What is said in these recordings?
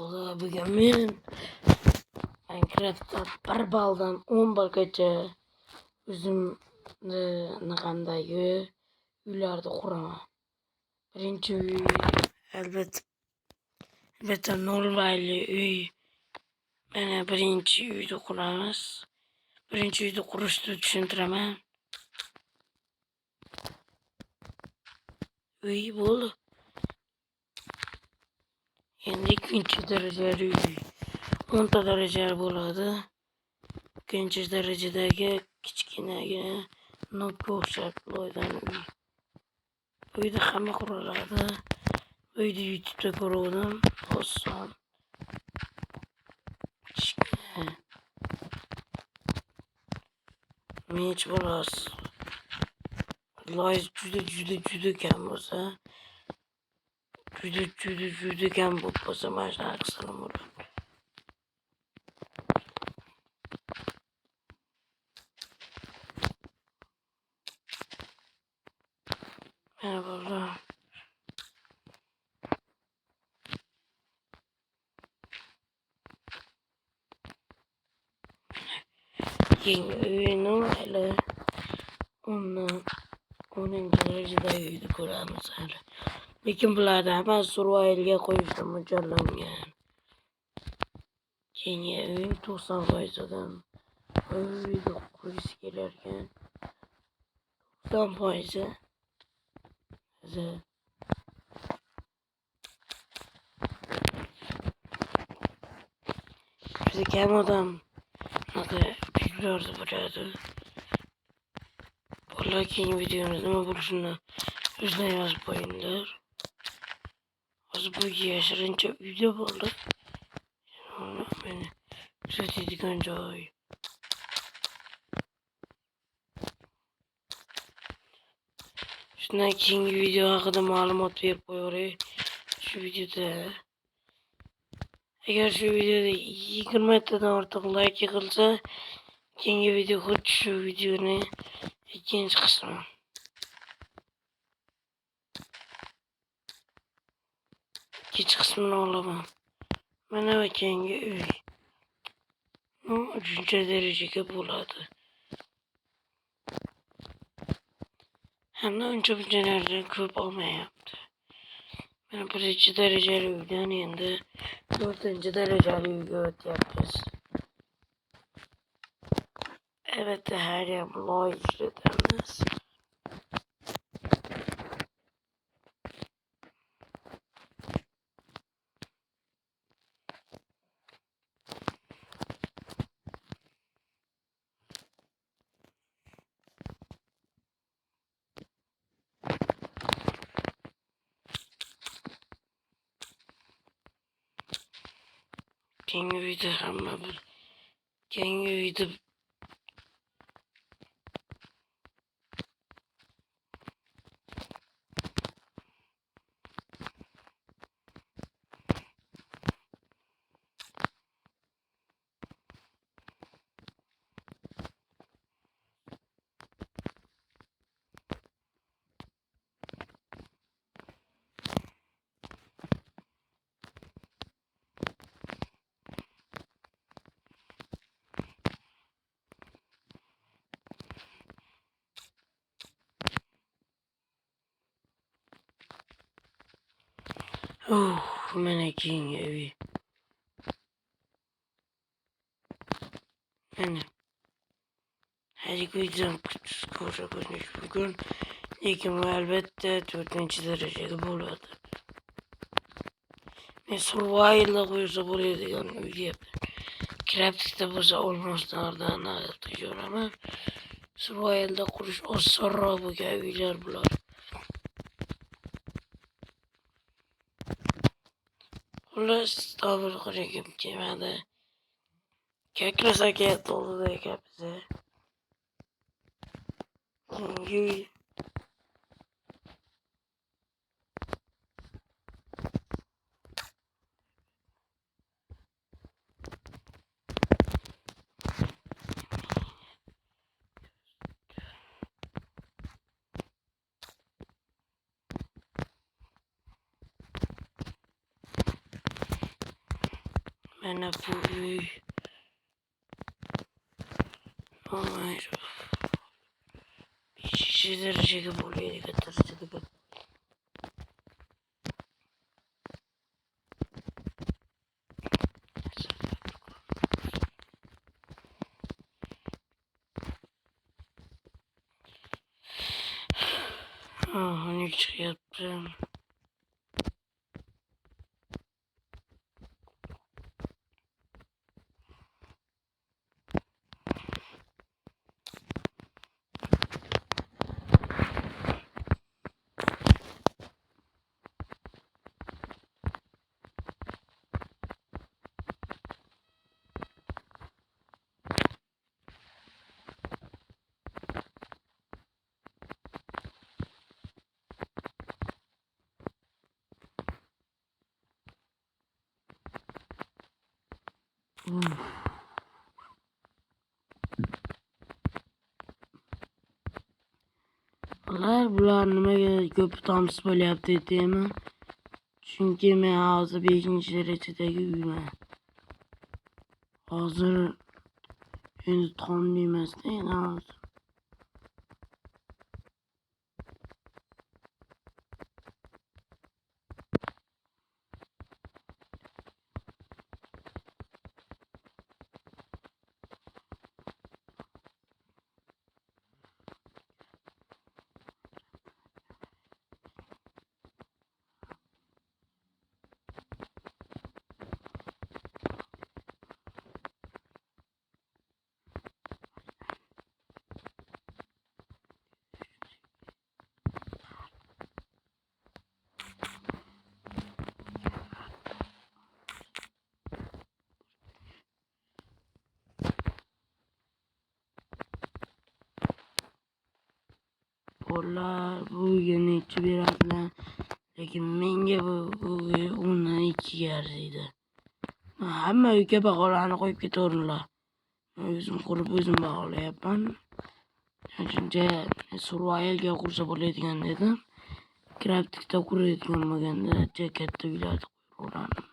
Valla bugün men Minecraft'ta 1 baldan 10 balgacha o'zimni anaqandagi uylarni quraman. Birinchi uy albatta 0 valli uy. Mana birinchi uyni quramiz. Birinchi uyni qurishni tushuntiraman. Uy bo'ldi. Endi ikkinchi darajali uy 10 ta darajali bo'ladi. Ikkinchi darajadagi kichkinagina nobga o'xshab loydan uy. Uyda hamma quriladi. Uyni YouTube'da ko'rdim. Oson. Kichkina. Mech bo'las. Loy juda kam bo'lsa. Juda kam bo'lsa mana shunaqa qilsam bo'ladi. Mana bo'ldi. Yangi uyni hali 10 darajada uyni ko'ramiz hali. Lekin bularni hammasi survivalga qo'yishga mo'ljallangan. Yangi uy 90% odam uyni qurishga kelarkan. 90% juda kam odam uylarni bo'ladi. Bolalar keyingi videoda nima bo'lishini o'zlari yozib qo'yinglar. Hozir bu yashirincha uyda bo'ldi. Meni kuzatadigan joy. Shundan keyingi video haqida ma'lumot berib qo'yaray. Shu videoda agar shu videoda 20 tadan ortiq like yig'ilsa, keyingi video xuddi shu videoni ikkinchi qismi. Ikkinchi qismini olaman. Mana va keyingi uy. 3 darajaga bo'ladi. Hamda uncha narsa ko'p olmayapti. Mana 1 darajali uydan endi 4 darajali uyga o'tyapmiz. Albatta har ham loy ishlatamiz. Keyingi uyda hamma bir keyingi uyda mana keyingi uy. Mana hali uydan ko'rish mumkin. Lekin albatta 4 darajaga bo'ladi. Men survivalda qo'ysa bo'ladigan uy deyapman. Craftingda bo'lsa olmoslardan ko'raman. Survivalda qurish osonroq bo'lgan uylar bular. Xullas, qabul qilgim kelmadi. Kakros aka to'g'rida ekanmiz. Uy. Mana bu uy. Olmay. İkinci dereceli buraya getirdik. Hani şey yaptım. Bular nimaga ko'p tomsiz bo'lyapti deyman. Chunki men hozir 5-derecedagi uyman. Hozir endi tomli emasda hozir. Ular bu uyga ichi beradilar. Lekin menga bu uy 10dan 2 arziydi. Hamma uyga baholarni qo'yib ketaveringlar. Men o'zim qurib o'zim baholayapman. Shuncha survivalga qursa bo'ladigan dedim. Craftingda quradigan bo'lganda katta uylarni quraverardim.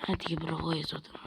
Hadi bir koyuz oturma.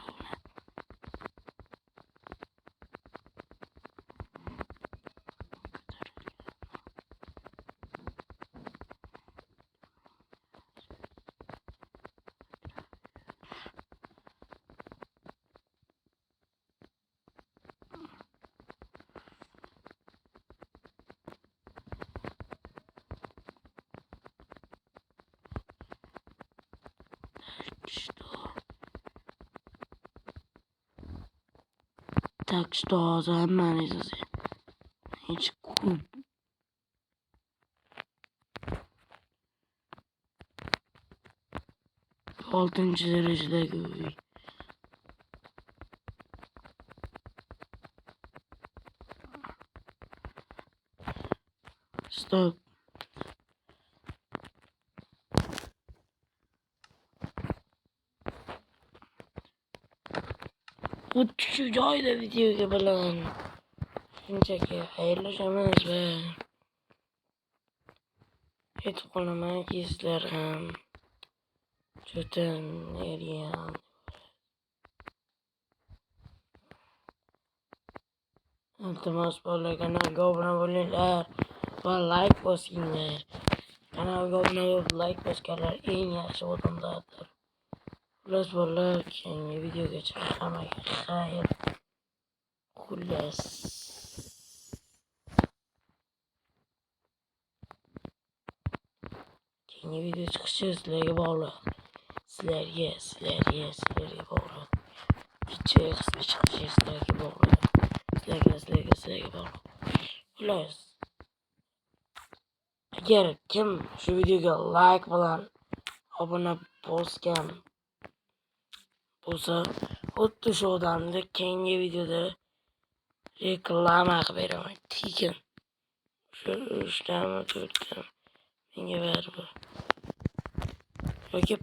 Tak что hemen hiç kup 6. derecedeki uy. Stop. Bu şu joyda videoga bilan shunchaki xayrlashamiz va aytib qolamanki sizlar ham cho'tin ergan iltimos bolalar kanalga obuna bo'linglar va like bosinglar. Kanalga obuna bo'lib like bosganlar eng yaxshi odamlardir. Xullas bolalar, keyingi videogacha hammaga xayr. Xullas keyingi video chiqishi sizlarga bog'liq. Sizlarga bog'liq. Video chiqishi sizlarga bog'liq. Sizlarga bog'liq. Xullas, agar kim shu videoga like bilan obuna bosgan bo'lsa, xuddi shu odamni keyingi videoda reklama qilib beraman. Tekin. Shu 3tami, 4tami. Menga baribir. Yoki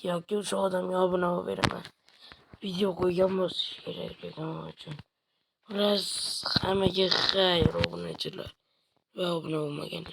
yoki o'sha odamga obuna bo'lib beraman. Video qo'ygan bo'lishi kerak reklama uchun. Xullas, hammaga xayr obunachilar va obuna bo'lmaganlar.